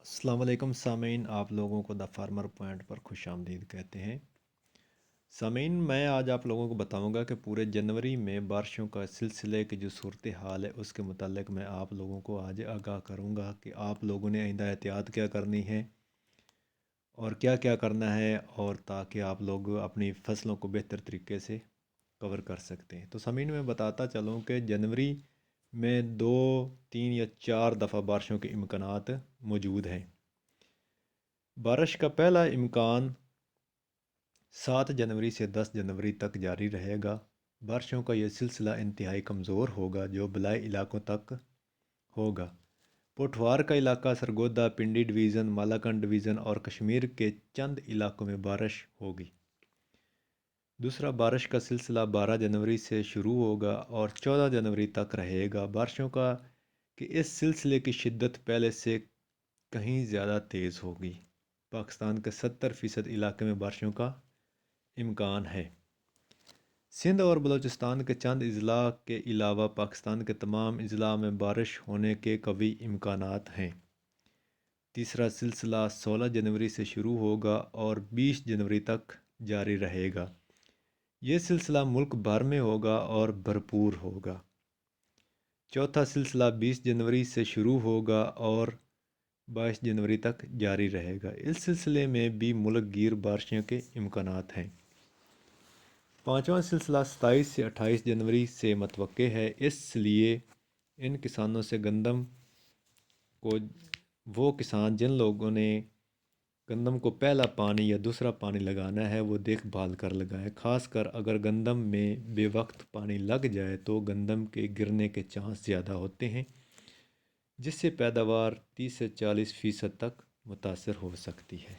السلام علیکم سامعین، آپ لوگوں کو دا فارمر پوائنٹ پر خوش آمدید کہتے ہیں۔ سامعین، میں آج آپ لوگوں کو بتاؤں گا کہ پورے جنوری میں بارشوں کا سلسلے کی جو صورتحال ہے اس کے متعلق میں آپ لوگوں کو آج آگاہ کروں گا کہ آپ لوگوں نے آئندہ احتیاط کیا کرنی ہے اور کیا کیا کرنا ہے، اور تاکہ آپ لوگ اپنی فصلوں کو بہتر طریقے سے کور کر سکتے ہیں۔ تو سامعین، میں بتاتا چلوں کہ جنوری میں 2 3 یا 4 دفعہ بارشوں کے امکانات موجود ہیں۔ بارش کا پہلا امکان 7 جنوری سے 10 جنوری تک جاری رہے گا۔ بارشوں کا یہ سلسلہ انتہائی کمزور ہوگا جو بلائی علاقوں تک ہوگا۔ پوٹھوار کا علاقہ، سرگودا، پنڈی ڈویژن، مالاکنڈ ڈویژن اور کشمیر کے چند علاقوں میں بارش ہوگی۔ دوسرا، بارش کا سلسلہ 12 جنوری سے شروع ہوگا اور 14 جنوری تک رہے گا۔ بارشوں کا کہ اس سلسلے کی شدت پہلے سے کہیں زیادہ تیز ہوگی۔ پاکستان کے 70% علاقے میں بارشوں کا امکان ہے۔ سندھ اور بلوچستان کے چند اضلاع کے علاوہ پاکستان کے تمام اضلاع میں بارش ہونے کے قوی امکانات ہیں۔ تیسرا سلسلہ 16 جنوری سے شروع ہوگا اور 20 جنوری تک جاری رہے گا۔ یہ سلسلہ ملک بھر میں ہوگا اور بھرپور ہوگا۔ چوتھا سلسلہ 20 جنوری سے شروع ہوگا اور 22 جنوری تک جاری رہے گا۔ اس سلسلے میں بھی ملک گیر بارشوں کے امکانات ہیں۔ پانچواں سلسلہ 27 سے 28 جنوری سے متوقع ہے۔ اس لیے ان کسانوں سے گندم کو وہ کسان جن لوگوں نے گندم کو پہلا پانی یا دوسرا پانی لگانا ہے وہ دیکھ بھال کر لگائیں۔ خاص کر اگر گندم میں بے وقت پانی لگ جائے تو گندم کے گرنے کے چانس زیادہ ہوتے ہیں، جس سے پیداوار 30 سے 40% تک متاثر ہو سکتی ہے۔